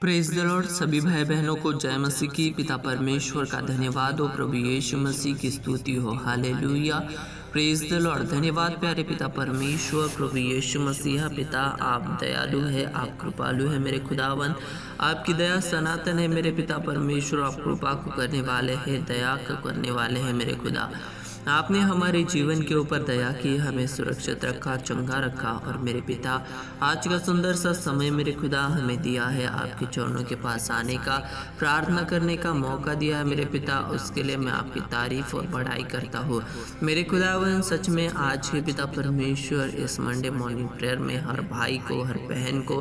Praise the Lord. सभी भाई बहनों को जय मसीह की। पिता परमेश्वर का धन्यवाद हो, प्रभु यीशु मसीह की स्तुति हो। Hallelujah, praise the Lord. धन्यवाद प्यारे पिता परमेश्वर, प्रभु यीशु मसीह। पिता आप दयालु है, आप कृपालु है मेरे खुदावन। आपकी दया सनातन है मेरे पिता परमेश्वर। आप कृपा को करने वाले हैं, दया को करने वाले हैं मेरे खुदा। आपने हमारे जीवन के ऊपर दया की, हमें सुरक्षित रखा, चंगा रखा। और मेरे पिता आज का सुंदर सा समय मेरे खुदा हमें दिया है आपके चरणों के पास आने का, प्रार्थना करने का मौका दिया है मेरे पिता। उसके लिए मैं आपकी तारीफ और बड़ाई करता हूँ मेरे खुदावन। सच में आज के पिता परमेश्वर इस मंडे मॉर्निंग प्रेयर में हर भाई को, हर बहन को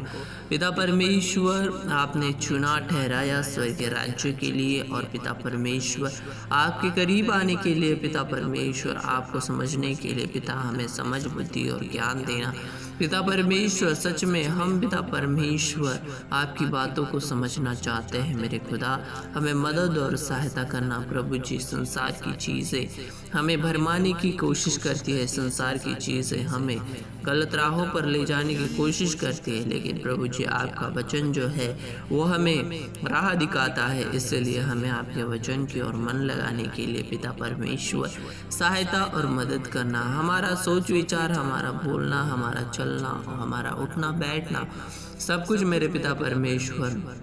पिता परमेश्वर आपने चुना, ठहराया स्वर्गीय राज्य के लिए। और पिता परमेश्वर आपके करीब आने के लिए, पिता परमेश्वर आपको समझने के लिए, पिता हमें समझ, बुद्धि और ज्ञान देना पिता परमेश्वर। सच में हम पिता परमेश्वर आपकी बातों को समझना चाहते हैं मेरे खुदा। हमें मदद और सहायता करना प्रभु जी। संसार की चीज़ें हमें भरमाने की कोशिश करती है, संसार की चीज़ें हमें गलत राहों पर ले जाने की कोशिश करती है, लेकिन प्रभु जी आपका वचन जो है वो हमें राह दिखाता है। इसलिए हमें आपके वचन की ओर मन लगाने के लिए पिता परमेश्वर सहायता और मदद करना। हमारा सोच विचार, हमारा बोलना, हमारा चलना और हमारा उठना बैठना सब कुछ मेरे पिता परमेश्वर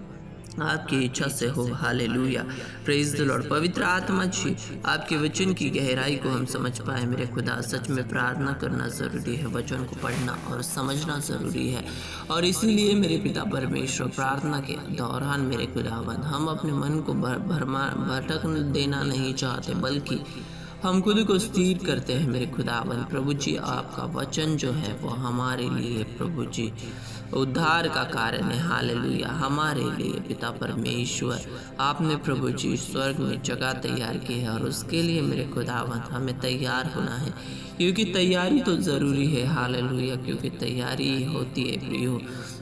आपकी इच्छा से हो। Hallelujah, praise the Lord. पवित्र आत्मा जी आपके वचन की गहराई को हम समझ पाए मेरे खुदा। सच में प्रार्थना करना ज़रूरी है, वचन को पढ़ना और समझना ज़रूरी है। और इसीलिए मेरे पिता परमेश्वर प्रार्थना के दौरान मेरे खुदावन हम अपने मन को भटक देना नहीं चाहते, बल्कि हम खुद को स्थिर करते हैं मेरे खुदावन। प्रभु जी आपका वचन जो है वो हमारे लिए प्रभु जी उद्धार का कारण है। हालेलुया, हमारे लिए पिता परमेश्वर आपने प्रभु जी स्वर्ग में जगह तैयार की है। और उसके लिए मेरे खुदावन हमें तैयार होना है, क्योंकि तैयारी तो ज़रूरी है। हालेलुया, क्योंकि तैयारी होती है प्रियो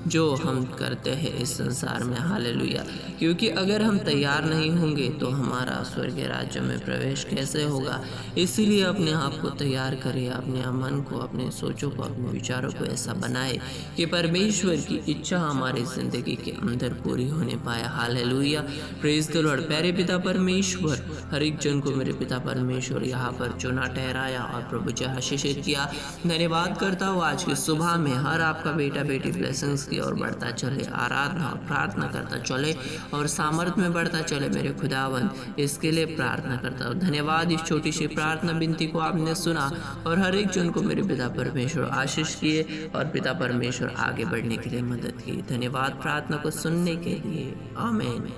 जो हम करते हैं इस संसार में। हालेलुया, क्योंकि अगर हम तैयार नहीं होंगे तो हमारा स्वर्गीय राज्य में प्रवेश कैसे होगा। इसीलिए अपने आप को तैयार करें, अपने मन को, अपने सोचों को, अपने विचारों को ऐसा बनाए कि परमेश्वर की इच्छा हमारी ज़िंदगी के अंदर पूरी होने पाए। Hallelujah, praise the Lord. प्यारे पिता परमेश्वर हर एक जन को मेरे पिता परमेश्वर यहाँ पर चुना, ठहराया और प्रभु जी आशीषित किया। धन्यवाद करता हूँ आज की सुबह में हर आपका बेटा बेटी ब्लेसिंग्स की ओर बढ़ता चले, आराधना और प्रार्थना करता चले और सामर्थ्य में बढ़ता चले मेरे खुदावन। इसके लिए प्रार्थना करता हूँ। धन्यवाद, इस छोटी सी प्रार्थना विनती को आपने सुना और हर एक जन को मेरे पिता परमेश्वर आशीष किए और पिता परमेश्वर आगे बढ़ने के लिए मदद की। धन्यवाद प्रार्थना को सुनने के लिए। आमीन।